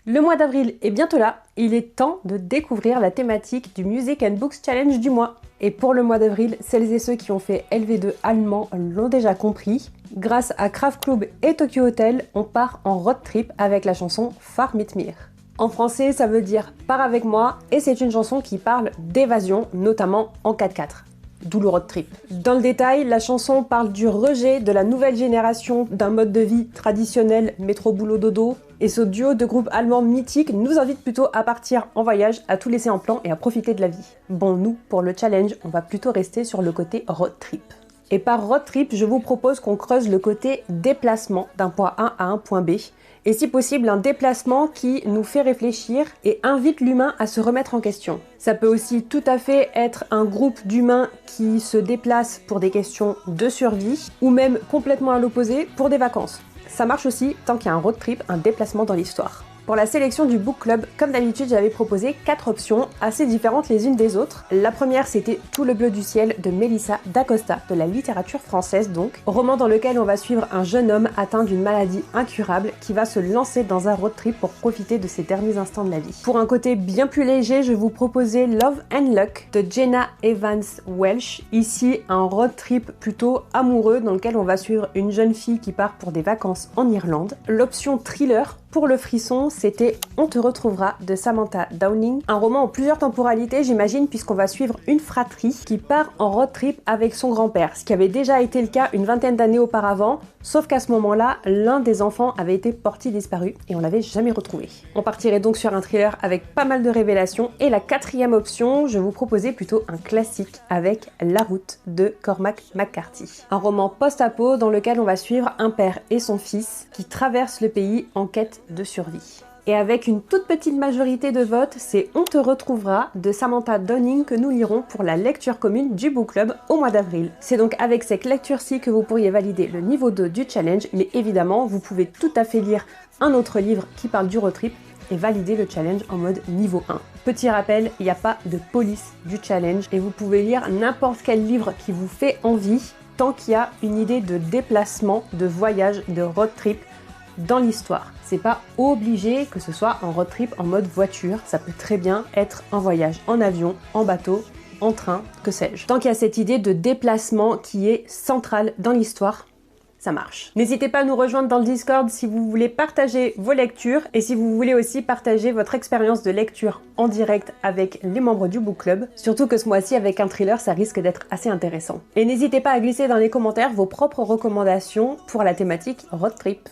Le mois d'avril est bientôt là, il est temps de découvrir la thématique du Music and Books Challenge du mois. Et pour le mois d'avril, celles et ceux qui ont fait LV2 allemand l'ont déjà compris. Grâce à Kraftklub et Tokyo Hotel, on part en road trip avec la chanson Fahr mit mir. En français, ça veut dire « Pars avec moi » et c'est une chanson qui parle d'évasion, notamment en 4x4. D'où le road trip. Dans le détail, la chanson parle du rejet de la nouvelle génération d'un mode de vie traditionnel métro boulot dodo, et ce duo de groupes allemands mythiques nous invite plutôt à partir en voyage, à tout laisser en plan et à profiter de la vie. Bon, nous, pour le challenge, on va plutôt rester sur le côté road trip. Et par road trip, je vous propose qu'on creuse le côté déplacement d'un point A à un point B, et si possible un déplacement qui nous fait réfléchir et invite l'humain à se remettre en question. Ça peut aussi tout à fait être un groupe d'humains qui se déplacent pour des questions de survie, ou même complètement à l'opposé pour des vacances. Ça marche aussi tant qu'il y a un road trip, un déplacement dans l'histoire. Pour la sélection du book club, comme d'habitude, j'avais proposé 4 options assez différentes les unes des autres. La première, c'était Tout le bleu du ciel de Mélissa d'Acosta, de la littérature française donc. Roman dans lequel on va suivre un jeune homme atteint d'une maladie incurable qui va se lancer dans un road trip pour profiter de ses derniers instants de la vie. Pour un côté bien plus léger, je vous proposais Love and Luck de Jenna Evans Welsh. Ici, un road trip plutôt amoureux dans lequel on va suivre une jeune fille qui part pour des vacances en Irlande. L'option thriller, pour le frisson, c'était On te retrouvera de Samantha Downing, un roman en plusieurs temporalités, j'imagine, puisqu'on va suivre une fratrie qui part en road trip avec son grand-père, ce qui avait déjà été le cas une vingtaine d'années auparavant, sauf qu'à ce moment-là, l'un des enfants avait été porté disparu et on l'avait jamais retrouvé. On partirait donc sur un thriller avec pas mal de révélations, et la quatrième option, je vous proposais plutôt un classique avec La route de Cormac McCarthy. Un roman post-apo dans lequel on va suivre un père et son fils qui traversent le pays en quête de survie. Et avec une toute petite majorité de votes, c'est On te retrouvera de Samantha Downing que nous lirons pour la lecture commune du book club au mois d'avril. C'est donc avec cette lecture-ci que vous pourriez valider le niveau 2 du challenge, mais évidemment, vous pouvez tout à fait lire un autre livre qui parle du road trip et valider le challenge en mode niveau 1. Petit rappel, il n'y a pas de police du challenge et vous pouvez lire n'importe quel livre qui vous fait envie tant qu'il y a une idée de déplacement, de voyage, de road trip dans l'histoire. C'est pas obligé que ce soit un road trip en mode voiture, ça peut très bien être un voyage en avion, en bateau, en train, que sais-je. Tant qu'il y a cette idée de déplacement qui est centrale dans l'histoire, ça marche. N'hésitez pas à nous rejoindre dans le Discord si vous voulez partager vos lectures et si vous voulez aussi partager votre expérience de lecture en direct avec les membres du book club. Surtout que ce mois-ci, avec un thriller, ça risque d'être assez intéressant. Et n'hésitez pas à glisser dans les commentaires vos propres recommandations pour la thématique road trip.